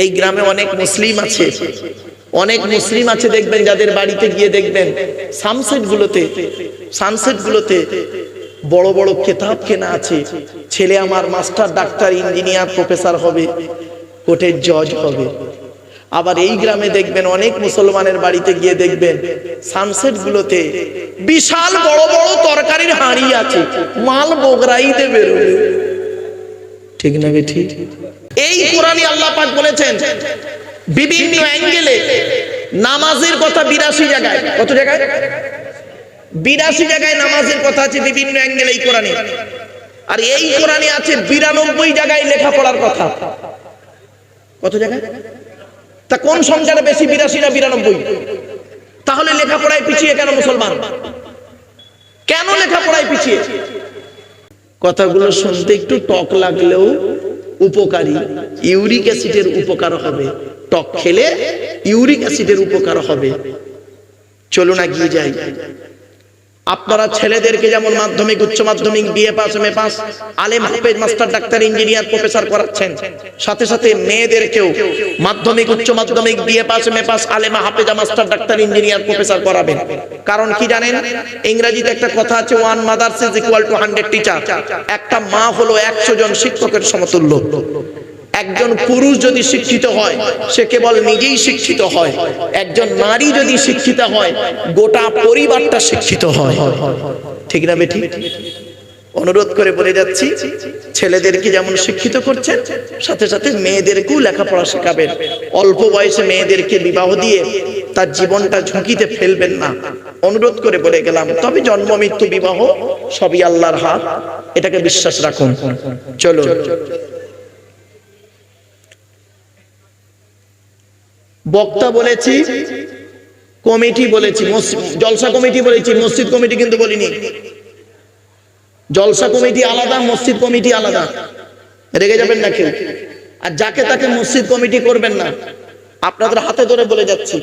এই গ্রামে অনেক মুসলিম আছে, অনেক মুসলিম আছে দেখবেন, যাদের বাড়িতে গিয়ে দেখবেন সানসেট গুলোতে বড় বড় কিতাব কেনা আছে। ছেলে আমার মাস্টার, ডাক্তার, ইঞ্জিনিয়ার, প্রফেসর হবে, কোর্টের জজ হবে। আবার এই গ্রামে দেখবেন অনেক মুসলমানের বাড়িতে গিয়ে দেখবেন সানসেট গুলোতে বিশাল বড় বড় তরকারির হাঁড়ি আছে, মাল বগরাইতে বেরোবে। ঠিক না ঠিক? এই কোরআনে আল্লাহ পাক বলেছেন বিভিন্ন অ্যাঙ্গেলে নামাজের কথা 82 জায়গায়। কত জায়গায়? 82 জায়গায় নামাজের কথা আছে বিভিন্ন অ্যাঙ্গেলে এই কোরআনে। আর এই কোরআনে আছে 92 জায়গায় লেখাপড়ার কথা। কত জায়গায়? তা কোন সংখ্যাটা বেশি, 82 না 92? তাহলে লেখাপড়ায় পিছিয়ে কেন মুসলমান? কেন লেখাপড়ায় পিছিয়ে? কথাগুলো শুনতে একটু টক লাগলেও উপকারী। ইউরিক অ্যাসিডের উপকার হবে, টক খেলে ইউরিক অ্যাসিডের উপকার হবে। চলুন এগিয়ে যাই। আপনারা ছেলেদেরকে যেমন মাধ্যমিক, উচ্চ মাধ্যমিক, বিএ পাস, এমএ পাস, আলেম, হাফেজ, মাস্টার, ডাক্তার, ইঞ্জিনিয়ার, প্রফেসর করাচ্ছেন, সাথে সাথে মেয়েদেরকেও মাধ্যমিক, উচ্চ মাধ্যমিক, BA pass, MA pass, আলেমা, হাফেজা, master, doctor, engineer, professor করাবেন। কারণ কি জানেন? ইংরেজিতে একটা কথা আছে, one mother's is equal to 100 teacher. একটা মা হলো 100 জন শিক্ষকের সমতুল্য। একজন পুরুষ যদি শিক্ষিত হয় সে কেবল নিজেই শিক্ষিত হয়, একজন নারী যদি শিক্ষিত হয় গোটা পরিবারটা শিক্ষিত হয়। ঠিক না বেটি? অনুরোধ করে বলে যাচ্ছি, ছেলেদেরকে যেমন শিক্ষিত করছেন সাথে সাথে মেয়েদেরকেও লেখাপড়া শেখাবেন। অল্প বয়সে মেয়েদেরকে বিবাহ দিয়ে তার জীবনটা ঝুঁকিতে ফেলবেন না, অনুরোধ করে বলে গেলাম। তবে জন্ম, মৃত্যু, বিবাহ সবই আল্লাহর হাত, এটাকে বিশ্বাস রাখুন। চলো, বক্তা বলেছি, কমিটি বলেছি, জলসা কমিটি বলেছি, মসজিদ কমিটি কিন্তু বলিনি। জলসা কমিটি আলাদা, মসজিদ কমিটি আলাদা, রেগে যাবেন না কেউ। আর যাকে তাকে মসজিদ কমিটি করবেন না, আপনাদের হাতে ধরে বলে যাচ্ছি,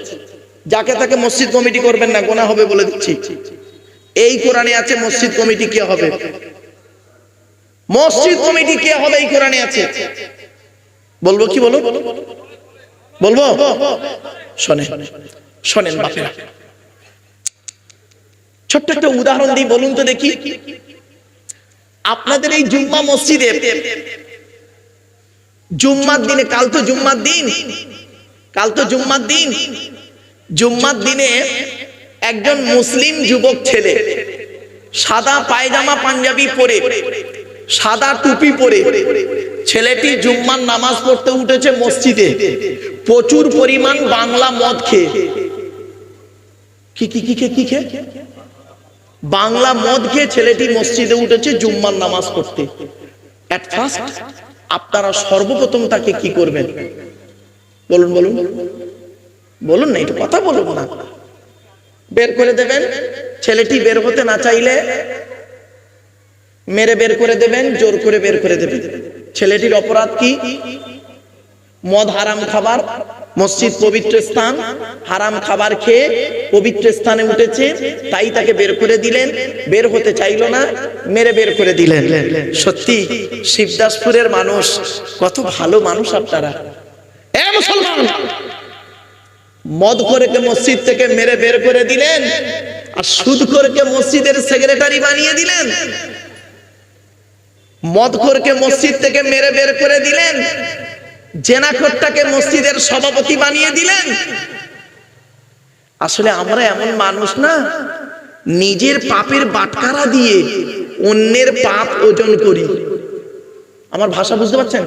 যাকে তাকে মসজিদ কমিটি করবেন না, গোনা হবে বলে দিচ্ছি। এই কোরআনে আছে মসজিদ কমিটি কে হবে, মসজিদ কমিটি কে হবে এই কোরআনে আছে। বলবো কি? বলো, বলবো? শোনেন শোনেন বাপেরা, ছোট্ট একটা উদাহরণ দিই, বলুন তো দেখি। আপনাদের এই জুম্মা মসজিদে জুম্মার দিনে, কাল তো জুম্মার দিন, জুম্মার দিনে একজন মুসলিম যুবক ছেলে সাদা পায়জামা পাঞ্জাবি পরে, সাদা টুপি পরে, ছেলেটি জুম্মার নামাজ পড়তে উঠেছে মসজিদে, প্রচুর পরিমাণ বাংলা মদ খেয়ে। কি খেয়ে? বাংলা মদ খেয়ে ছেলেটি মসজিদে উঠেছে জুম্মার নামাজ পড়তে। এট ফার্স্ট আপনারা সর্বপ্রথম তাকে কি করবেন? বলুন বলুন বলুন না, একটু কথা বলুন না। বের করে দেবেন। ছেলেটি বের হতে না চাইলে মেরে বের করে দেবেন, জোর করে বের করে দেবেন। ছেলেটির অপরাধ কি? মদ হারাম খাবার, মসজিদ পবিত্র স্থান, হারাম খাবার খেয়ে পবিত্র স্থানে উঠেছে, তাই তাকে বের করে দিলেন। বের হতে চাইলো না, মেরে বের করে দিলেন। সত্যি শিবদাসপুরের মানুষ কত ভালো মানুষ আপনারা। এ মুসলমান, মদখোরকে মসজিদ থেকে মেরে বের করে দিলেন, আর সুদখোরকে মসজিদের সেক্রেটারি বানিয়ে দিলেন। মদখোরকে মসজিদ থেকে মেরে বের করে দিলেন, জেনাখোরটাকে মসজিদের সভাপতি বানিয়ে দিলেন। আসলে আমরা এমন মানুষ না, নিজের পাপের বাটখারা দিয়ে অন্যের পাপ ওজন করি। আমার ভাষা বুঝতে পারছেন?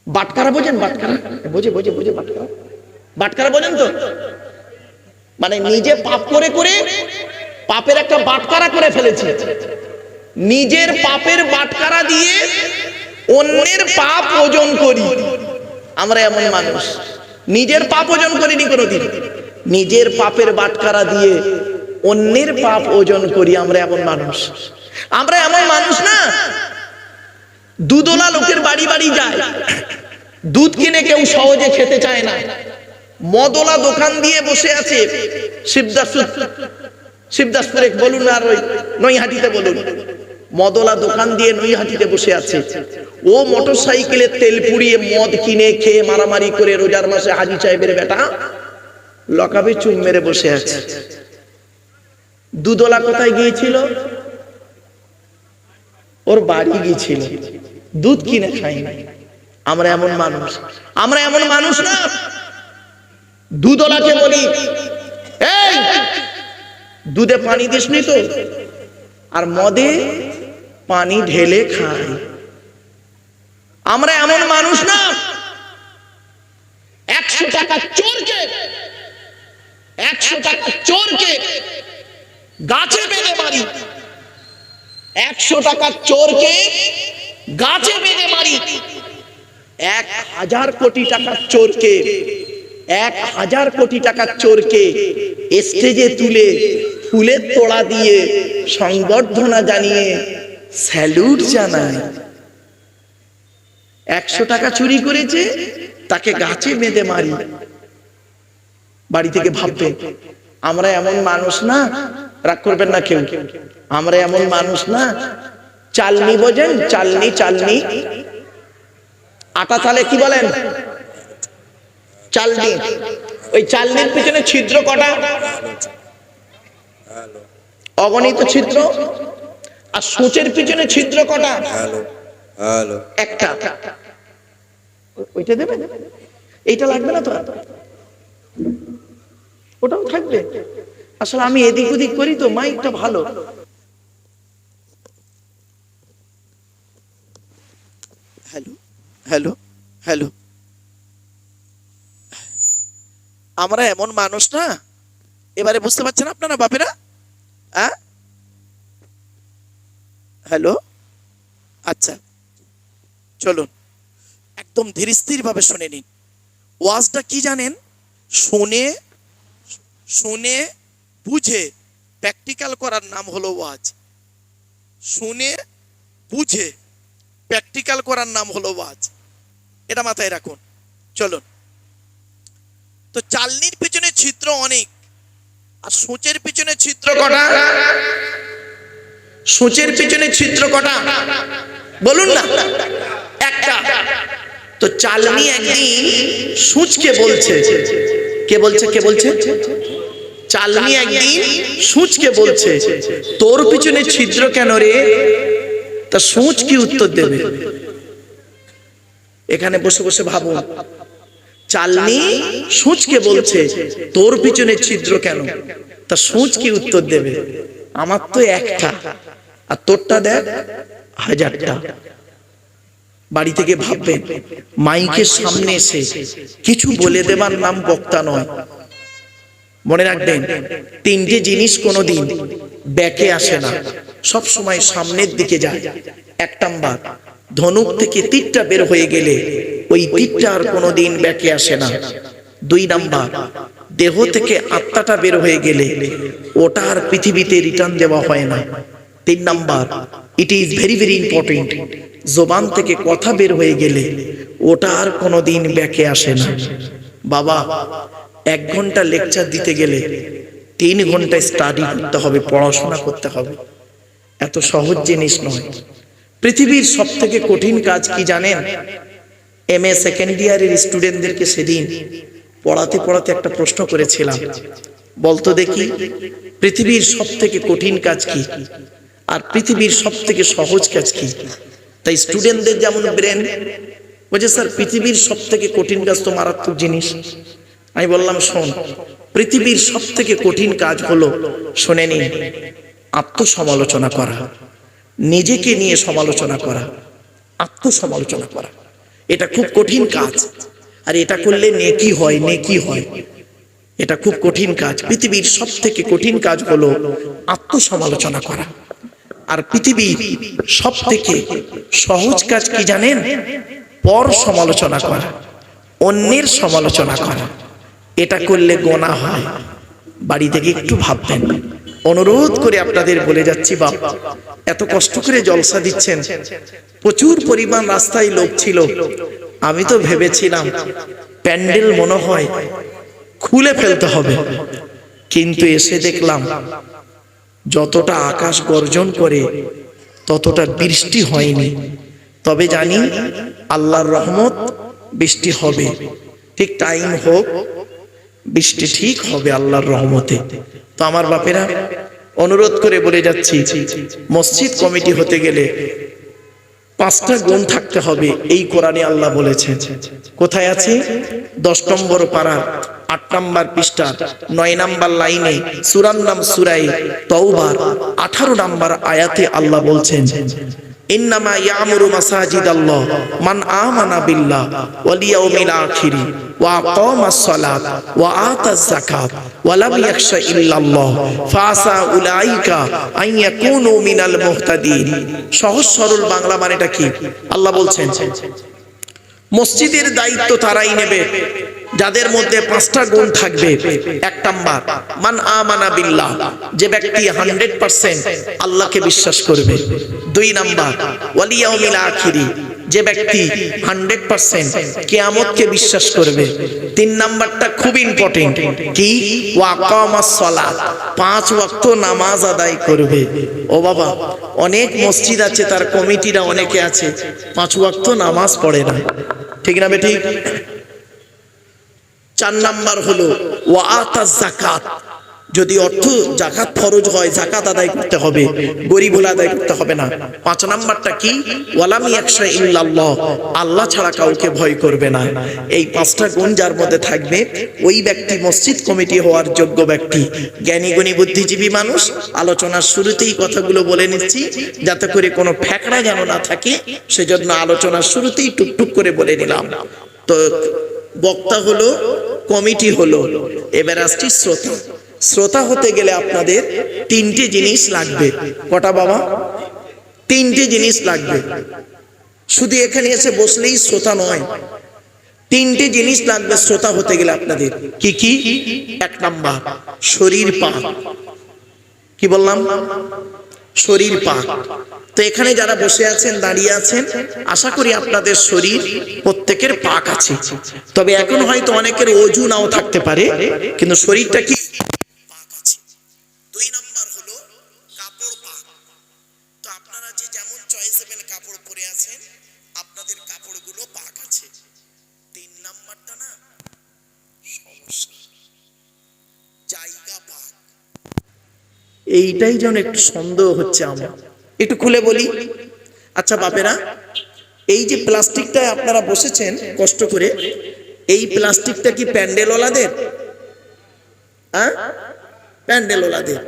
বাটখারা বোঝেন? বাটখারা বোঝে বাটখারা, বাটখারা বোঝেন তো? মানে নিজে পাপ করে করে পাপের একটা বাটখারা করে ফেলেছে। নিজের পাপের বাটখারা দিয়ে অন্যের পাপ ওজন করি। আমরা এমন মানুষ, নিজের পাপ ওজন করিনি কোনোদিন, নিজের পাপের বাটখারা দিয়ে অন্যের পাপ ওজন করি। আমরা এমন মানুষ। আমরা এমন মানুষ না, দুধওয়ালা লোকের বাড়ি বাড়ি যায়, দুধ কিনে কেউ সহজে খেতে চায় না। মদওয়ালা দোকান দিয়ে বসে আছে, শিবদাসপুরে বলুন আর ওই নৈহাটিতে বলুন, মদলা দোকান দিয়ে নৈহাটিতে বসে আছে, ও মোটর সাইকেলে তেল পুড়িয়ে মদ কিনে খেয়ে মারামারি করে রোজার মাসে হাজি সাহেবের বেটা লকাবে চুম মেরে বসে আছে। দুধওয়ালা কোথায় গিয়েছিল? ওর বাড়ি গিয়েছিল, দুধ কিনে খাই নাই। আমরা এমন মানুষ, আমরা এমন মানুষ না। দুধওয়ালাকে বলি, এই দুধে পানি দিসনি তো, আর মদে পানি ঢেলে খায়। আমরা এমন মানুষ না। 100 টাকা চোরকে, 100 টাকা চোরকে গাছে বেঁধে মারি, 100 টাকা চোরকে গাছে বেঁধে মারি, 1000 কোটি টাকার চোরকে, 1000 কোটি টাকার চোরকে স্টেজে তুলে ফুলের তোড়া দিয়ে সংবর্ধনা জানিয়ে স্যালুট জানায়। 100 টাকা চুরি করেছে, তাকে গাছে বেঁধে মারি। বাড়ি থেকে ভাববে আমরা এমন মানুষ না, রাগ করবেন না কেউ, আমরা এমন মানুষ না। চালনি বোঝেন? চালনি, চালনি আটা চালে কি বলেন? চালনি। ওই চালনির পিছনে ছিদ্র কটা? অগণিত ছিদ্র। আর সূচের পিছনে ছিদ্র কটা? একটা। ওইটা দেবে, এইটা লাগবে না তো, ওটাও থাকবে। আসলে আমি এদিক ওদিক করি তো, মাইকটা ভালো। Hello hello hello. আমরা এমন মানুষ না। এবারে বুঝতে পারছেন আপনারা বাপেরা? হ্যালো, আচ্ছা চলুন একদম ধীরস্থির ভাবে শুনে নিন। ওয়াজটা কি জানেন? শুনে শুনে বুঝে প্র্যাকটিক্যাল করার নাম হলো ওয়াজ। শুনে বুঝে প্র্যাকটিক্যাল করার নাম হলো ওয়াজ। এটা মাথায় রাখুন। চলুন। তো চালনির পিছনে ছিদ্র অনেক, আর সূচের পিছনে ছিদ্র কটা? সূচের পিছনে ছিদ্র কটা বলুন না? একটা। তো চালনি একদিন সূচকে বলছে, কে বলছে? কে বলছে? চালনি একদিন সূচকে বলছে, তোর পিছনে ছিদ্র কেন রে? তা সূচ কি উত্তর দেবে? এখানে বসে বসে ভাবুন। চালনি সূচকে বলছে, তোর পিছনে ছিদ্র কেন? তা সূচ কি উত্তর দেবে? আমার তো একটা, আর তোরটা দেখ 1000টা। বাড়ি থেকে ভাববেন, মাইকের সামনে এসে কিছু বলে দেবার নাম বক্তা নয়। মনে রাখবেন, 3টে জিনিস কোনোদিন ব্যাকে আসে না, সব সময় সামনের দিকে যায়। 1 নাম্বার, ধনুক থেকে তীরটা বের হয়ে গেলে ওই তীরটা আর কোনোদিন ব্যাকে আসে না। 2 নাম্বার, দেহ থেকে আত্মাটা বের হয়ে গেলে ওটা আর পৃথিবীতে রিটার্ন দেওয়া হয় না। 3 number, it is very very important, জবান থেকে কথা বের হয়ে গেলে ওটা আর কোনোদিন ব্যাকে আসে না। বাবা, 1 ঘন্টা লেকচার দিতে গেলে 3 ঘন্টা স্টাডি করতে হবে, পড়াশোনা করতে হবে। এত সহজ জিনিস নয়। পৃথিবীর সব থেকে কঠিন কাজ কি জানেন? MA সেকেন্ড ইয়ারের স্টুডেন্টদেরকে সেদিন পড়াতে পড়াতে একটা প্রশ্ন করেছিলাম, বলতো দেখি পৃথিবীর সব থেকে কঠিন কাজ কি, আর পৃথিবীর সব থেকে সহজ কাজ কি? তাই স্টুডেন্টদের যেমন ব্রেন বলছে, স্যার পৃথিবীর সব থেকে কঠিন কাজ তো মারাত্মক জিনিস। আমি বললাম, শোন, পৃথিবীর সব থেকে কঠিন কাজ হলো, শুনে নিন, আত্মসমালোচনা করা, নিজেকে নিয়ে সমালোচনা করা, আত্মসমালোচনা করা। এটা খুব কঠিন কাজ, আর এটা করলে নেকি হয়, নেকি হয়। এটা খুব কঠিন কাজ। পৃথিবীর সব থেকে কঠিন কাজ হলো আত্মসমালোচনা করা। আর পৃথিবীর সব থেকে সহজ কাজ কি জানেন? পর সমালোচনা করা, অন্যের সমালোচনা করা। এটা করলে গোনাহ হয়। বাড়ি থেকে একটু ভাববেন। অনুরোধ করে আপনাদের বলে যাচ্ছি, বাপ এত কষ্ট করে জলসা দিচ্ছেন, প্রচুর পরিমাণ রাস্তায় লোক ছিল। আমি তো ভেবেছিলাম প্যান্ডেল মনে হয় খুলে ফেলতে হবে, কিন্তু এসে দেখলাম যতটা আকাশ গর্জন করে ততটা বৃষ্টি হয়নি, তবে জানি আল্লাহর রহমত বৃষ্টি হবে, ঠিক টাইম হোক বৃষ্টি ঠিক হবে আল্লাহর রহমতে। তো আমার বাপেরা অনুরোধ করে বলে যাচ্ছি, মসজিদ কমিটি হতে গেলে 5টা গুণ থাকতে হবে, এই কোরআনে আল্লাহ বলেছেন। কোথায় আছে? 10 নম্বর পারা 8 নম্বর পৃষ্ঠা 9 নম্বর লাইনে সূরার নাম সূরা তাওবার 18 নম্বর আয়াতে আল্লাহ বলছেন, ইন্নামা ইয়ামুরু মাসাজিদাল্লাহ মান আমানা বিল্লাহ ওয়াল ইয়াউমিল আখির ওয়া আকামাস সালাত ওয়া আতাজ যাকাত ওয়া লাম ইয়াখশা ইল্লাল্লাহ ফাসা উলাইকা আন ইয়াকুনু মিনাল মুহতাদিন। সহজ সরল বাংলা মানেটা কি? আল্লাহ বলছেন মসজিদের দায়িত্ব তারাই নেবে যাদের মধ্যে 5টা গুণ থাকবে। 1 নাম্বার মান আমানা বিল্লাহ, যে ব্যক্তি 100% আল্লাহকে বিশ্বাস করবে। 2 নাম্বার ওয়াল ইয়াউমিল আখির, যে ব্যক্তি 100% কিয়ামতকে বিশ্বাস করবে। 3 নাম্বারটা খুব ইম্পর্টেন্ট, কি? ওয়া আকামাস সালাত, 5 ওয়াক্ত নামাজ আদায় করবে। ও বাবা, অনেক মসজিদ আছে তার কমিটিরা অনেকে আছে 5 ওয়াক্ত নামাজ পড়ে না, ঠিক না বেঠিক? 4 নাম্বার হলো ওয়া আতাজ যাকাত, যদি অর্থ যাকাত ফরজ হয় যাকাত আদায় করতে হবে, গরিব হলে আদায় করতে হবে না। 5 নাম্বারটা কি? ওয়ালাম ইয়াখশা ইল্লাল্লাহ, আল্লাহ ছাড়া কাউকে ভয় করবে না। এই 5টা গুণ যার মধ্যে থাকবে ওই ব্যক্তি মসজিদ কমিটি হওয়ার যোগ্য ব্যক্তি। জ্ঞানী গুণী বুদ্ধিজীবী মানুষ, আলোচনার শুরুতেই কথাগুলো বলে নিচ্ছি যাতে করে কোনো ফ্যাকড়া যেন না থাকে, সেজন্য আলোচনার শুরুতেই টুকটুক করে বলে নিলাম। তো বক্তা হলো, কমিটি হলো, এবার আসছি শ্রোতা। শ্রোতা হতে গেলে আপনাদের 3টে জিনিস লাগবে। কটা বাবা? 3টে জিনিস লাগবে। শুধু এখানে এসে বসলেই শ্রোতা নয়, 3টে জিনিস লাগবে শ্রোতা হতে গেলে আপনাদের। কি কি? 1 নাম্বার শরীর পাক। কি বললাম? শরীর পাক। তো এখানে যারা বসে আছেন, দাঁড়িয়ে আছেন, আশা করি আপনাদের শরীর প্রত্যেকের পাক আছে। তবে এখন হয়তো অনেকের ওযু নাও থাকতে পারে, কিন্তু শরীরটা কি পাক আছে। 2 নাম্বার হলো কাপড় পাক। তো আপনারা যে যেমন চয়েসেবল কাপড় পরে আছেন, আপনাদের কাপড়গুলো পাক আছে। 3 নাম্বারটা না সমস্যা, জায়গা পাক। এইটাই যেন একটু সন্দেহ হচ্ছে আমার, একটু খুলে বলি। আচ্ছা বাপেরা, এই যে প্লাস্টিকটায় আপনারা বসেছেন কষ্ট করে, এই প্লাস্টিকটা কি প্যান্ডেলওয়ালাদের? হ্যাঁ, প্যান্ডেলওয়ালাদের।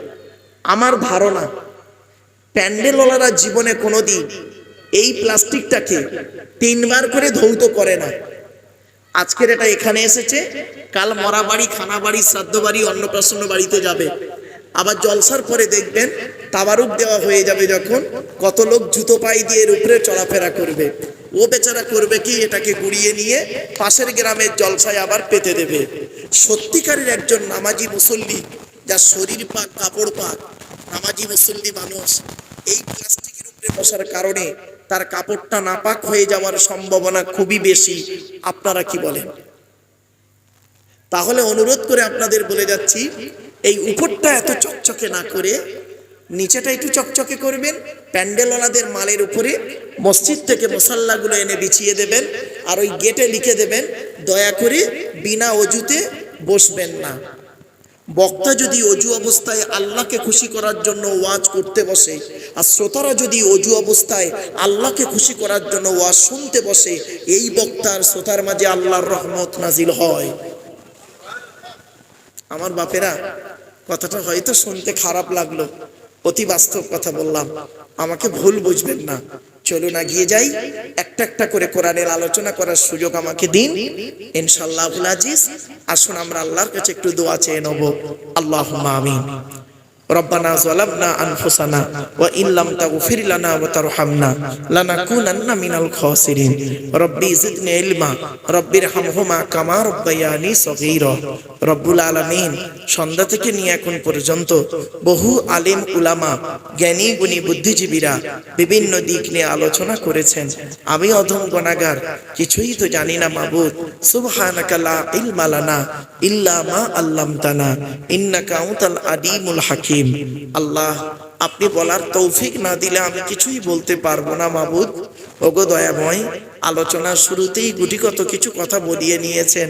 আমার ধারণা প্যান্ডেলওয়ালারা জীবনে কোনোদিন এই প্লাস্টিকটাকে 3 বার করে ধৌত করে না। আজকের এটা এখানে এসেছে, কাল মরা বাড়ি, খানা বাড়ি, শ্রাদ্ধ বাড়ি, অন্নপ্রাশন বাড়িতে যাবে। আবার জলসার পরে দেখবেন তাবারুক দেওয়া হয়ে যাবে যখন, কত লোক জুতো পায়ে দিয়ে এর উপরে চলাফেরা করবে। ও বেচারা করবে কি? এটাকে গুড়িয়ে নিয়ে পাশের গ্রামের জলসায় আবার পেতে দেবে। সত্যিকারের একজন নামাজি মুসল্লি, যার শরীর পাক, কাপড় পাক, নামাজি মুসল্লি মানুষ, এই প্লাস্টিকের উপরে বসার কারণে তার কাপড়টা নাপাক হয়ে যাওয়ার সম্ভাবনা খুবই বেশি। আপনারা কি বলেন? তাহলে অনুরোধ করে আপনাদের বলে যাচ্ছি, এই উপরটা এত চকচকে না করে নিচেটা একটু চকচকে করবেন। প্যান্ডেলওয়ালাদের মালের উপরে মসজিদ থেকে মশাল্লাগুলো এনে বিছিয়ে দেবেন, আর ওই গেটে লিখে দেবেন, দয়া করে বিনা অজুতে বসবেন না। বক্তা যদি অজু অবস্থায় আল্লাহকে খুশি করার জন্য ওয়াজ করতে বসে, আর শ্রোতারা যদি অজু অবস্থায় আল্লাহকে খুশি করার জন্য ওয়াজ শুনতে বসে, এই বক্তার শ্রোতার মাঝে আল্লাহর রহমত নাজিল হয়। আমার বাপেরা, কথাটা হয়তো শুনতে খারাপ লাগলো, অতি বাস্তব কথা বললাম, আমাকে ভুল বুঝবেন না। চলুন এগিয়ে যাই, একটা একটা করে কোরআনের আলোচনা করার সুযোগ আমাকে দিন ইনশাআল্লাহ আবুল আজিজ। আসুন আমরা আল্লাহর কাছে একটু দোয়া চেয়ে নেব। আল্লাহুম্মা আমিন। রব্বানা যালামনা আনফুসানা ওয়া ইল্লাম তাগফির লানা ওয়া তারহামনা লানাকুনান্না মিনাল খাসিরিন। রব্বি জিদনি ইলমা রব্বিরহামহুমা কামা রাব্বায়ানি সগীরা। রব্বুল আলামিন, সন্ধ্যা থেকে নিয়ে এখন পর্যন্ত বহু আলেম উলামা, জ্ঞানী গুণী বুদ্ধিজীবীরা বিভিন্ন দিক নিয়ে আলোচনা করেছেন। আমি অধম গুনাহগার, কিছুই তো জানি না মাবুদ। সুবহানাকা লা ইলমা লানা ইল্লা মা আল্লামতানা ইন্নাকা আনতাল আলিমুল হাকিম। আল্লাহ, আপনি বলার তৌফিক না দিলে আমি কিছুই বলতে পারবো না মাবুদ। ওগো দয়াময়, আলোচনার শুরুতেই গুটিকত কিছু কথা বলিয়ে নিয়েছেন,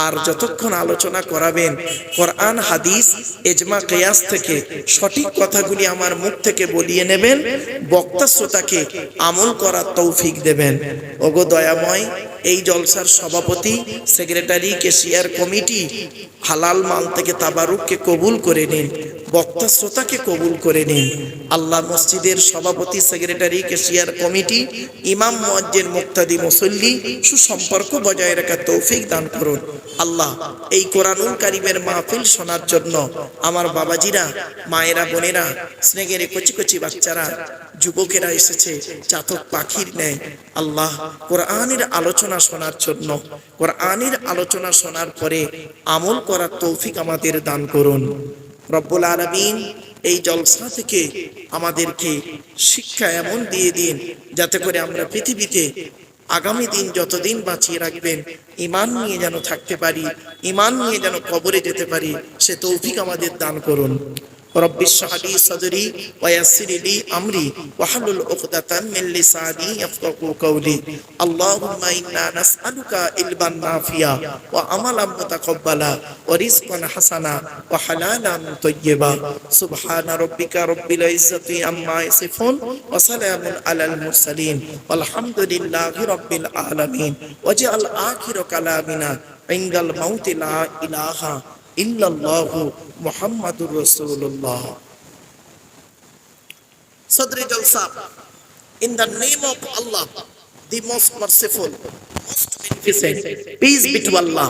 আর যতক্ষণ আলোচনা করাবেন কোরআন হাদিস ইজমা কিয়াস থেকে সঠিক কথাগুলি আমার মুখ থেকে বলিয়ে নেবেন, বক্তা শ্রোতাকে আমল করার তৌফিক দেবেন। ওগো দয়াময়, এই জলসার সভাপতি, সেক্রেটারি, কেশিয়ার কমিটি হালাল মাল থেকে তাবারুককে কবুল করে নিন, বক্তা শ্রোতাকে কবুল করে নিন। আল্লাহ মসজিদের সভাপতি, সেক্রেটারি, কেশিয়ার কমিটি, ইমাম, মুয়াজ্জিন, মুক্তাদি, মুসল্লি সুসম্পর্ক বজায় রাখার তৌফিক দান করুন। আল্লাহ এই কোরআনুল কারীমের মাহফিল শোনার জন্য আমার বাবাজিরা, মায়েরা, বোনেরা, স্নেহের কচি কচি বাচ্চারা, যুবকেরা এসেছে চাতক পাখির ন্যায়। আল্লাহ কোরআনের আলোচনা শোনার জন্য, কোরআনের আলোচনা শোনার পরে আমল করার তৌফিক আমাদের দান করুন। রব্বুল আলামিন এই জলসা থেকে আমাদেরকে শিক্ষা এমন দিয়ে দিন যাতে করে আমরা পৃথিবীতে আগামী দিন যতদিন বাঁচিয়ে রাখবেন ঈমান নিয়ে যেন থাকতে পারি, ঈমান নিয়ে যেন কবরে যেতে পারি, সে তৌফিক আমাদের দান করুন। রব্বি ইশরাহ লি সাদরি ওয়া ইয়াসসির লি আমরি ওয়াহলুল উকদাতাম মিন লিসানি ইয়াফকাহু কওলি। আল্লাহুম্মা ইন্না নাসআলুকা ইলমান নাফিয়া ওয়া আমালান মুতাকাব্বালা ওয়া রিজকান হাসানা ওয়া হালালান তাইয়্যিবা। সুবহানা রাব্বিকা রাব্বিল ইজ্জাতি আম্মা ইয়াসিফুন ওয়া সালামুন আলাল মুরসালিন ওয়ালহামদুলিল্লাহি রাব্বিল আলামিন। ওয়াজআল আখির কালামিনা ইনদাল মাউতি লা ইলাহা ইল্লাল্লাহু মুহাম্মাদুর রাসূলুল্লাহ। Sadri Jalsa, in the name of Allah, the most merciful, most beneficent, peace be to Allah,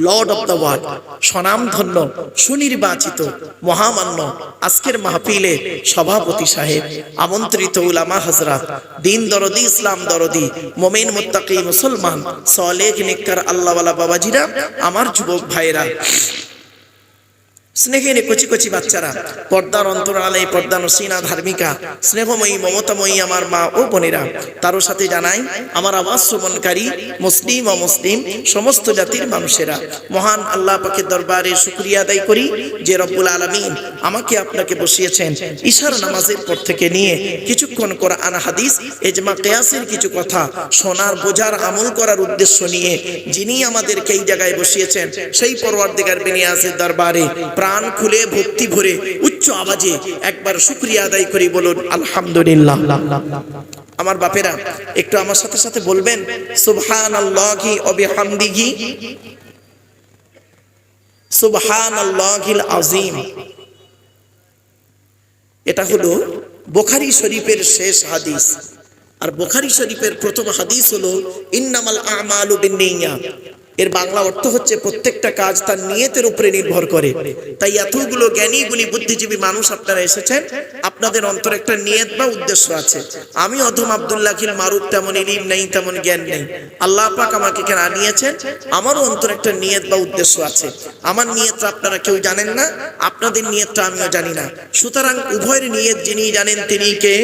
Lord of the world. স্বনাম ধন্য, সুনির্বাচিত, মহামান্য আজকের মাহফিলে সভাপতি সাহেব, আমন্ত্রিত উলামা হযরত, দিন দরদি, ইসলাম দরদি, মুমিন, মুত্তাকি, মুসলমান, সালেহ, নেককার আল্লাহওয়ালা বাবাজিরা, আমার যুবক ভাইরা, স্নেহের কচি কচি বাচ্চারা, পর্দার অন্তরালে পর্দা নসিনা ধার্মিকা, স্নেহময়ী, মমতাময়ী আমার মা ও বোনেরা, তারও সাথে জানাই আমার আওয়াজ শ্রবণকারী মুসলিম ও মুসলিম সমস্ত জাতির মানুষেরা, মহান আল্লাহ পাকের দরবারে শুকরিয়া আদায় করি যে রব্বুল আলামিন আমাকে আপনাকে বসিয়েছেন ইশার নামাজের পর থেকে নিয়ে কিছুক্ষণ কোরআন হাদিস ইজমা কিয়াসের কিছু কথা শোনার, বোঝার, আমল করার উদ্দেশ্য নিয়ে যিনি আমাদেরকে এই জায়গায় বসিয়েছেন সেই পরওয়ারদিগার বিনিয়াসের দরবারে প্রাণ খুলে ভক্তি ভরে উচ্চ আওয়াজে একবার শুকরিয়া আদায় করি, বলুন আলহামদুলিল্লাহ। আমার বাপেরা একটু আমার সাথে সাথে বলবেন সুবহানাল্লাহি ওয়া বিহামদিহি সুবহানাল্লাহিল আযীম। এটা হলো বুখারী শরীফের শেষ হাদিস, আর বুখারী শরীফের প্রথম হাদিস হলো ইন্নামাল আমালু বিন্নিয়াত। এর বাংলা অর্থ হচ্ছে প্রত্যেকটা কাজ তার নিয়তের উপরে নির্ভর করে। তাই এতগুলো জ্ঞানী গুণী বুদ্ধিজীবী মানুষ আপনারা এসেছেন, আপনাদের অন্তরে একটা নিয়ত বা উদ্দেশ্য আছে। আমি অধম আব্দুল্লাহিল মারুফ, তেমন ইলম নেই, তেমন জ্ঞান নেই, আল্লাহ পাক আমাকে কেন আনিয়েছেন, আমারও অন্তরে একটা নিয়ত বা উদ্দেশ্য আছে। আমার নিয়তটা আপনারা কেউ জানেন না, আপনাদের নিয়তটা আমিও জানি না। সুতরাং উভয়ের নিয়ত যিনি জানেন তিনি কে?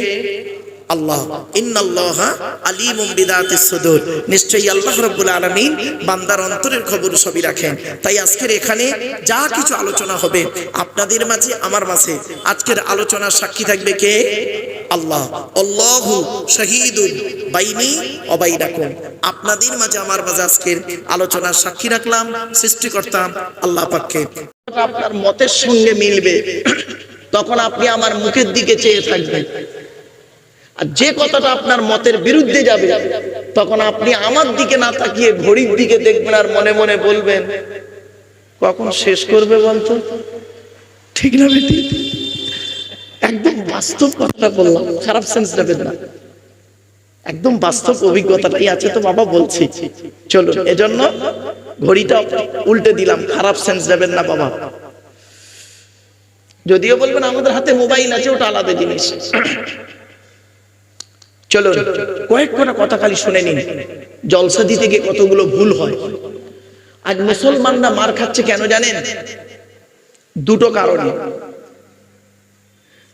আল্লাহ। ইন্নাল্লাহা আলিমুম বিদাতিস সুদূর। নিশ্চয়ই আল্লাহ রাব্বুল আলামিন বান্দার অন্তরের খবর সবই রাখেন। তাই আজকের এখানে যা কিছু আলোচনা হবে আপনাদের মাঝে, আমার মাঝে, আজকের আলোচনার সাক্ষী থাকবে কে? আল্লাহ। আল্লাহু শাহীদুন বাইনি ওয়া বাইনাকুম। আপনাদের মাঝে, আমার মাঝে আজকের আলোচনার সাক্ষী রাখলাম সৃষ্টিকর্তা আল্লাহ পাককে। আপনার মতের সঙ্গে মিলবে তখন আপনি আমার মুখের দিকে চেয়ে থাকবেন, আর যে কথাটা আপনার মতের বিরুদ্ধে যাবে তখন আপনি আমার দিকে না তাকিয়ে ঘড়ির দিকে দেখবেন আর মনে মনে বলবেন কখন শেষ করবে বলতো। ঠিক না বেটি? একদম বাস্তব কথাটা বললাম, খারাপ সেন্স নেবেন না, একদম বাস্তব অভিজ্ঞতাটাই আছে তো বাবা, বলছি চলুন। এজন্য ঘড়িটা উল্টে দিলাম, খারাপ সেন্স নেবেন না বাবা। যদিও বলবেন আমাদের হাতে মোবাইল আছে, ওটা আলাদা জিনিস। চলো কয়েকটা কথা খালি শুনে নিন। জলসা দিতে গিয়ে কতগুলো ভুল হয়। আজ মুসলমানরা মার খাচ্ছে কেন জানেন? দুটো কারণে।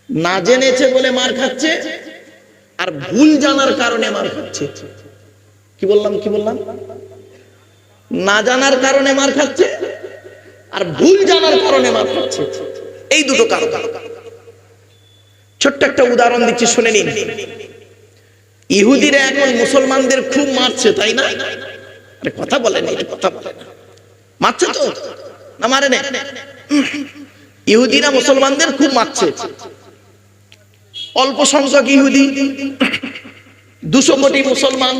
না জেনেছে বলে মার খাচ্ছে, আর ভুল জানার কারণে মার খাচ্ছে। কি বললাম? না জানার কারণে মার খাচ্ছে, আর ভুল জানার কারণে মার খাচ্ছে। এই দুটো কারণ। ছোট্ট একটা উদাহরণ দিচ্ছি, শুনে নিন। ইহুদিরা এখন মুসলমানদের খুব মারছে, তাই না? আরে কথা বলেন, কথা বলেন, মারছে তো না মারে না? ইহুদিরা মুসলমানদের খুব মারছে। অল্প সংখ্যক ইহুদি, 200 কোটি মুসলমান,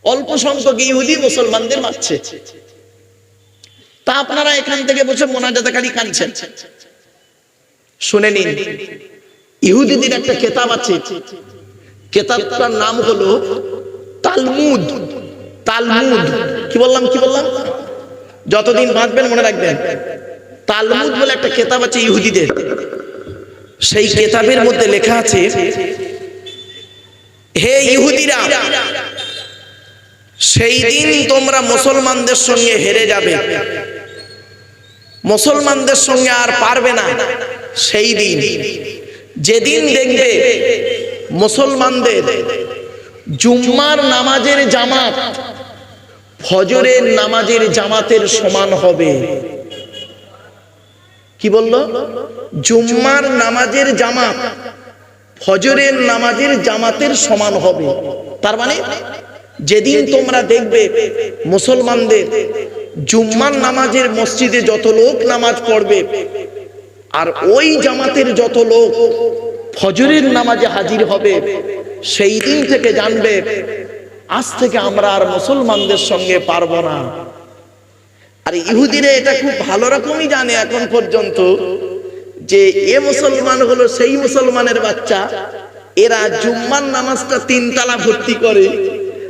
অল্প সংখ্যক ইহুদি মুসলমানদের মারছে। তা আপনারা এখান থেকে বসে মোনাজাতকারী কাঁদছেন। শুনে নিন, ইহুদিদের একটা কিতাব আছে, কিতাবটার নাম হলো তালমুদ। তালমুদ কি বললাম, কি বললাম? যতদিন বাঁচবেন মনে রাখবেন, তালমুদ বলে একটা কিতাব আছে ইহুদিদের। সেই কিতাবের মধ্যে লেখা আছে, হে ইহুদিরা, সেই দিন তোমরা মুসলমানদের সঙ্গে হেরে যাবে, মুসলমানদের সঙ্গে আর পারবে না। সেই দিন, যেদিন দেখবে মুসলমানদের জুম্মার নামাজের জামাত ফজরের নামাজের জামাতের সমান হবে। কি বললো? জুম্মার নামাজের জামাত ফজরের নামাজের জামাতের সমান হবে। তার মানে যেদিন তোমরা দেখবে মুসলমানদের জুম্মার নামাজের মসজিদে যত লোক নামাজ পড়বে আর ওই জামাতের যত লোক ফজরের নামাজে হাজির হবে, সেই দিন থেকে জানবে আজ থেকে আমরা আর মুসলমানদের সঙ্গে পারবো না। আর ইহুদিরা এটা খুব ভালো রকমই জানে এখন পর্যন্ত, যে এ মুসলমান হলো সেই মুসলমানের বাচ্চা, এরা জুম্মার নামাজটা 3 তালা ভর্তি করে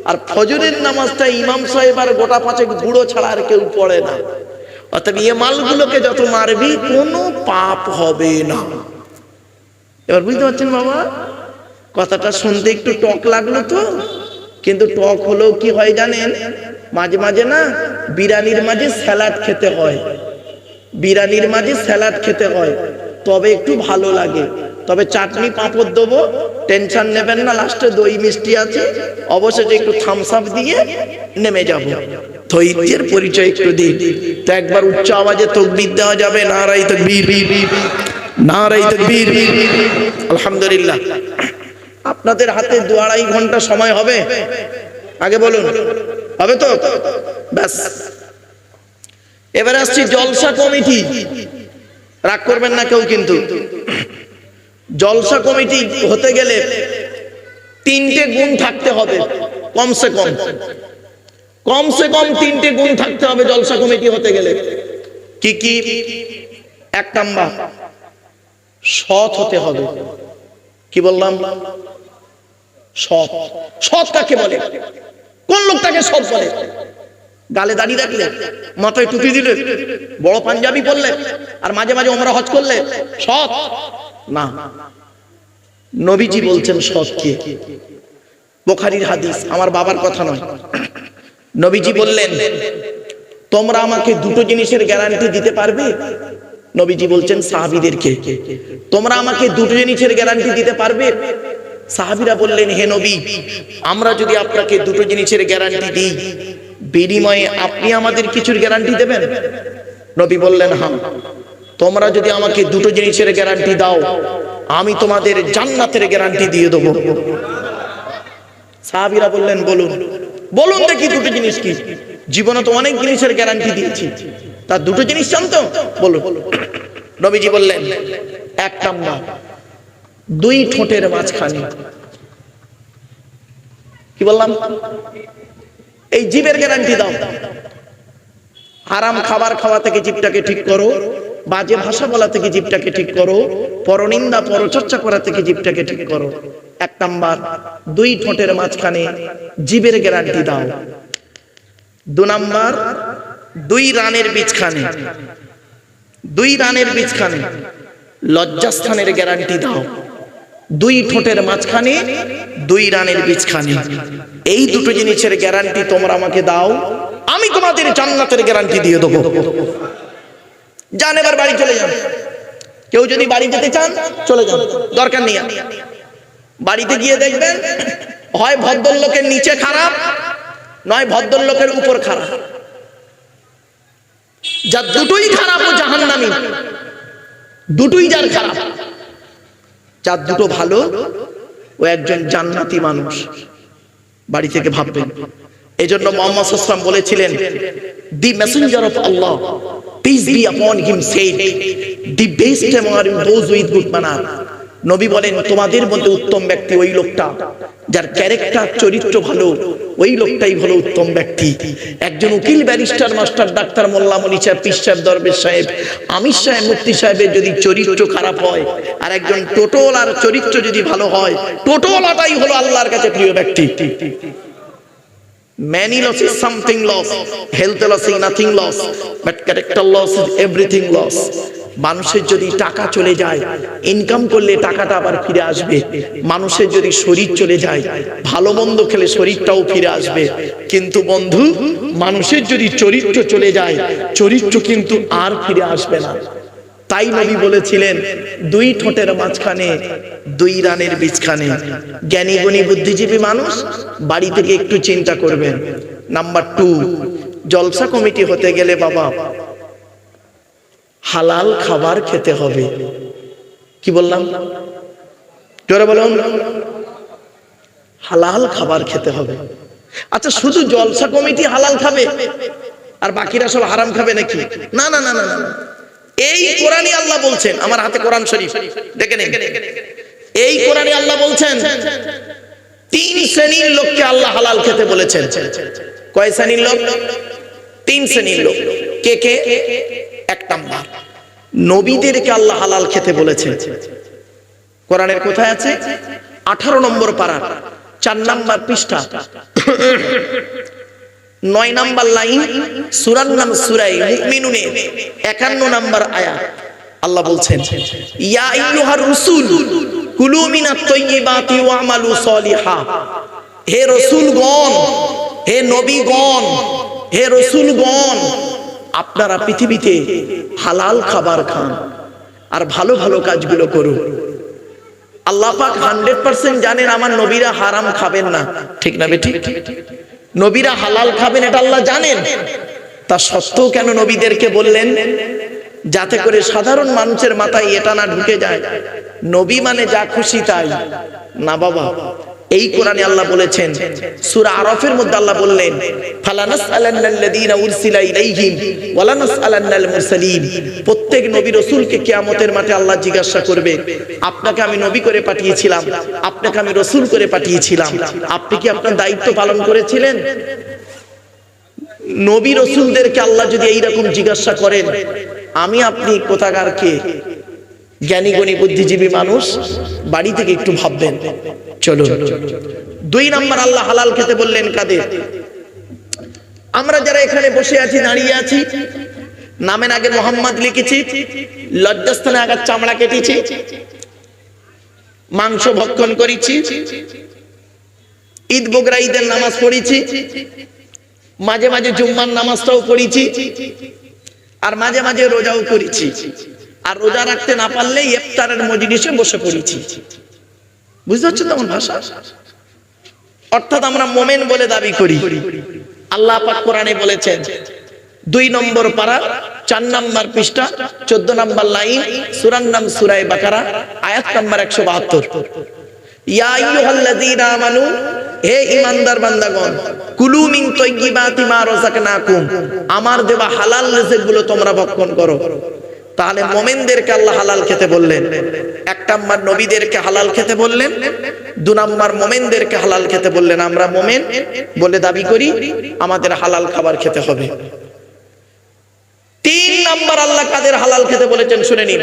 আর ফজরের নামাজটা ইমাম সাহেব আর গোটা 5 বুড়ো ছাড়া আর কেউ পড়ে না। অতএব এ মালগুলোকে যত মারবি কোনো পাপ হবে না। এবার বুঝতে পারছেন বাবা? কথাটা শুনতে একটু টক লাগলো তো, কিন্তু টক হলেও কি হয় জানেন, মাঝে মাঝে না বিরিয়ানির মাঝে স্যালাড খেতে হয়, বিরিয়ানির মাঝে স্যালাড খেতে হয়, তবে একটু ভালো লাগে। তবে চাটনি পাঁপড় দেবো, টেনশন নেবেন না, লাস্টে দই মিষ্টি আছে, অবশেষে একটু থামস আপ দিয়ে নেমে যাব। ধৈর্যের পরিচয় একটু দিই তো। একবার উচ্চ আওয়াজে তাকবীর দেওয়া যাবে? নারায়ে তাকবীর, নারায়ে তাকবীর। আলহামদুলিল্লাহ। আপনাদের হাতে 2-2.5 ঘন্টা সময় হবে, আগে বলুন, হবে তো? ব্যাস, এবারে আসছি জলসা কমিটি। রাগ করবেন না কেউ কিন্তু। জলসা কমিটি হতে গেলে 3টে গুণ থাকতে হবে, কমসে কম, কমসে কম 3টে গুণ থাকতে হবে জলসা কমিটি হতে গেলে। কি কি? 1 নাম্বার, সৎ হতে হবে। কি বললাম? সৎ। সৎ কাকে বলে? কোন লোকটাকে সৎ বলে? গালে দাড়ি রাখলে, মাথায় টুপি দিলে, বড় পাঞ্জাবি পরলে আর মাঝে মাঝে ওমরা হজ করলে সৎ না। নবীজি বলছেন সৎ কে? বুখারীর হাদিস, আমার বাবার কথা নয়। নবীজি বললেন, তোমরা আমাকে 2টো জিনিসের গ্যারান্টি দিতে পারবে? নবীজি বলছেন সাহাবীদেরকে, তোমরা আমাকে 2টো জিনিসের গ্যারান্টি দিতে পারবে? সাহাবীরা বললেন, হে নবী, আমরা যদি আপনাকে 2টো জিনিসের গ্যারান্টি দিই, বিনিময়ে আপনি আমাদের কিছুর গ্যারান্টি দেবেন? নবী বললেন, হ্যাঁ। তোমরা যদি আমাকে 2টো জিনিসের গ্যারান্টি দাও, আমি তোমাদের জান্নাতের গ্যারান্টি দিয়ে দেবো। সাহাবীরা বললেন, বলুন, বলুন দেখি 2টো জিনিস কি? জীবনে তো অনেক জিনিসের গ্যারান্টি দিয়েছি, তার 2টো জিনিস চান তো? বলুন। নবীজি বললেন, 1 নাম্বার, 2 ঠোঁটের মাঝখানে। কি বললাম? এই জিভের গ্যারান্টি দাও। হারাম খাবার খাওয়া থেকে জিভটাকে ঠিক করো, বাজে ভাষা বলা থেকে জিভটাকে ঠিক করো, পরনিন্দা পরচর্চা করা থেকে জিভটাকে ঠিক করো। 1 নাম্বার, 2 ঠোঁটের মাঝখানে জিভের গ্যারান্টি দাও। 2 নাম্বার, 2 রানের বীজখানে, 2 রানের বীজখানে লজ্জাস্থানের গ্যারান্টি দাও। 2 ঠোঁটের মাঝখানে, 2 রানের বীজখানে, এই 2টো জিনিসের গ্যারান্টি তোমরা আমাকে দাও, আমি তোমাদের জান্নাতের গ্যারান্টি দিয়ে দেবো। যান, এবার বাড়ি চলে যান। কেউ যদি বাড়ি যেতে চান চলে যান, দরকার নেই। বাড়িতে গিয়ে দেখবেন হয় ভদ্রলোকের নিচে খারাপ, নয় ভদ্রলোকের উপর খারাপ। যা 2টোই খারাপ ও জাহান্নামী, 2টোই যার খারাপ। যার দুটো ভালো ও একজন জান্নাতি মানুষ, বাড়ি থেকে ভাববেন। এই জন্য মুহাম্মদ সাল্লাল্লাহু আলাইহি ওয়াসাল্লাম বলেছিলেন, দি Messenger of Allah peace be upon him said, the best among those with good manner. নবী বলেন, তোমাদের মধ্যে উত্তম ব্যক্তি ওই লোকটা যার ক্যারেক্টার চরিত্র ভালো, ওই লোকটাই হলো উত্তম ব্যক্তি। একজন উকিল, ব্যারিস্টার, মাস্টার, ডাক্তার, মোল্লা, মনি সাহেব, পীর সাহেব, দরবেশ সাহেব, আমির সাহেব, মুফতি সাহেবের যদি চরিত্র খারাপ হয়, আর একজন টোটোলার চরিত্র যদি ভালো হয়, টোটোলাটাই হলো আল্লাহর কাছে প্রিয় ব্যক্তি। Many loss is something loss, health loss is nothing loss, but character loss is everything loss. মানুষের যদি টাকা চলে যায়, ইনকাম করলে টাকাটা আবার ফিরে আসবে। মানুষের যদি শরীর চলে যায়, ভালো মন্দ খেলে শরীরটাও ফিরে আসবে। কিন্তু বন্ধু, মানুষের যদি চরিত্র চলে যায়, চরিত্র কিন্তু আর ফিরে আসবে না। তাই নবী বলেছিলেন, দুই ঠোঁটের মাঝখানে দুই রানের বীজখানে। জ্ঞানী গুণী বুদ্ধিজীবী মানুষ বাড়ি থেকে একটু চিন্তা করবেন। নাম্বার 2, জলসা কমিটি হতে গেলে বাবা হালাল খাবার খেতে হবে। কি বললাম? জোরে বলুন। হালাল খাবার খেতে হবে। আচ্ছা, শুধু জলসা কমিটি হালাল খাবে আর বাকিরা সব হারাম খাবে নাকি? না না না না না, এই কোরআনে আল্লাহ বলছেন, আমার হাতে কোরআন শরীফ দেখে নিন। এই কোরআনে আল্লাহ বলছেন 3 শ্রেণীর লোককে আল্লাহ হালাল খেতে বলেছেন। কয় শ্রেণীর লোক? 3 শ্রেণীর লোক। কে কে? 1 নাম্বার, নবীদেরকে আল্লাহ হালাল খেতে বলেছেন। কোরআনের কোথায় আছে? 18 নম্বর পারা, 4 নাম্বার পৃষ্ঠা, 9 নাম্বার লাইন, সূরার নাম সূরা মুমিনুনের 51 নাম্বার আয়াত। আল্লাহ বলছেন, ইয়া আইয়ুহার রাসূল কুলু মিনাত তাইয়্যিবাতি ওয়া'মালু সলিহা। হে রাসূলগণ, হে নবীগণ, হে রাসূলগণ, আপনারা পৃথিবীতে হালাল খাবার খান আর ভালো ভালো কাজগুলো করুন। আল্লাহ পাক 100% জানেন আমার নবীরা হারাম খাবেন না, ঠিক না বেঠিক? নবীরা হালাল খাবেন এটা আল্লাহ জানেন। তা সত্ত্বেও কেন নবীদেরকে বললেন? যাতে করে সাধারণ মানুষের মাথায় এটা না ঢুকে যায় নবী মানে যা খুশি তাই। না বাবা, এই কোরআনে আল্লাহ বলেছেন, সূরা আরাফের মধ্যে আল্লাহ বললেন, ফালানাসআলান্নাল্লাযীনা উরসিলা ইলাইহিম ওয়ালানাসআলান্নাল মুরসালিন। প্রত্যেক নবী রাসূলকে কিয়ামতের মাঠে আল্লাহ জিজ্ঞাসা করবে, আপনাকে আমি নবী করে পাঠিয়েছিলাম, আপনাকে আমি রাসূল করে পাঠিয়েছিলাম, আপনি কি আপনার দায়িত্ব পালন করেছিলেন? নবী রাসূলদেরকে আল্লাহ যদি এইরকম জিজ্ঞাসা করেন, আমি আপনি কোথাকার কে? জ্ঞানী গুণী বুদ্ধিজীবী মানুষ বাড়ি থেকে একটু ভাববেন। চলো, 2 নাম্বার আল্লাহ হালাল খেতে বললেন কাদের? আমরা যারা এখানে বসে আছি, দাঁড়িয়ে আছি, নামের আগে মোহাম্মদ লিখেছি, লজ্জাস্থানে আগে চামড়া কেটেছি, মাংস ভক্ষণ করেছি, ঈদ বকরা ঈদের নামাজ পড়েছি, মাঝে মাঝে জুম্মার নামাজটাও পড়েছি, আর মাঝে মাঝে রোজাও করেছি, আর রোজা রাখতে না পারলে ইফতারের মজলিসে বসে পড়েছি। বুঝতে পারছেন তো আমার ভাষা? অর্থাৎ আমরা মুমিন বলে দাবি করি। আল্লাহ পাক কোরআনে বলেছেন, 2 নম্বর পারা, 4 নাম্বার পৃষ্ঠা, 14 নাম্বার লাইন, সূরার নাম সূরা বাকারা, আয়াত নাম্বার 172, ইয়া আইয়ুহাল্লাযীনা আমানু, হে ঈমানদার বান্দাগণ, কুলু মিন তাইয়্যিবাতি মা রাযাকনাকুম, আমার দেওয়া হালাল রিজিকগুলো তোমরা ভক্ষণ করো। তাহলে মুমিনদেরকে আল্লাহ হালাল খেতে বললেন। 1 নাম্বার নবীদেরকে হালাল খেতে বললেন, 2 নাম্বার মুমিনদেরকে হালাল খেতে বললেন। আমরা মুমিন বলে দাবি করি, আমাদের হালাল খাবার খেতে হবে। 3 নাম্বার আল্লাহ কাদের হালাল খেতে বলেছেন শুনে নিন।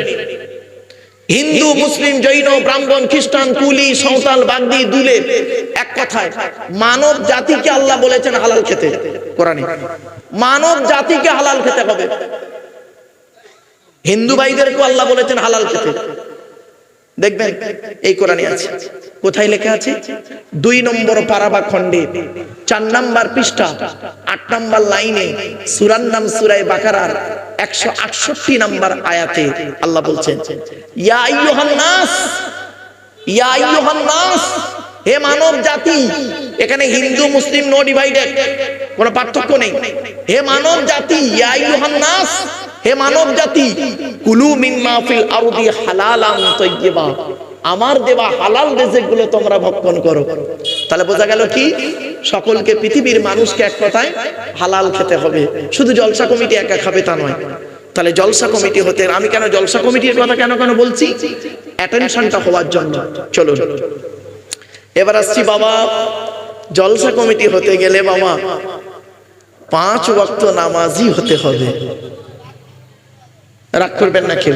হিন্দু, মুসলিম, জৈন, ব্রাহ্মণ, খ্রিস্টান, কুলি, সাঁওতাল, বাগদি, দুলে, এক কথায় মানব জাতিকে আল্লাহ বলেছেন হালাল খেতে। কোরআনে মানব জাতিকে হালাল খেতে হবে। হিন্দু ভাইদেরকে আল্লাহ বলেছেন হালাল খেতে। দেখবেন এই কোরআনে আছে। কোথায় লেখা আছে? 2 নম্বর পারা বা খণ্ডে, 4 নাম্বার পৃষ্ঠা, 8 নাম্বার লাইনে, সূরার নাম সূরা বাকারার 168 নাম্বার আয়াতে আল্লাহ বলছেন, ইয়া আইয়ুহান নাস, ইয়া আইয়ুহান নাস, হে মানব জাতি। এখানে হিন্দু মুসলিম নো ডিভাইডেড, কোনো পার্থক্য নেই। হে মানব জাতি, ইয়া আইয়ুহান নাস, হে মানব জাতি, কুলু মিম্মা ফিল আরদি হালালান তাইয়্যিবা, আমার দেওয়া হালাল রিজিকগুলো তোমরা ভক্ষণ করো। তাহলে বোঝা গেল কি, সকলকে, পৃথিবীর মানুষকে এক কথায় হালাল খেতে হবে। শুধু জলসা কমিটি একা খাবে তা নয়। তাহলে জলসা কমিটি হতে, আমি কেন জলসা কমিটির কথা কেন বলছি, অ্যাটেনশনটা হওয়ার জন্য। চলো এবার আসছি বাবা, জলসা কমিটি হতে গেলে বাবা 5 ওয়াক্ত নামাজি হতে হবে। রাগ করবেন না কেউ।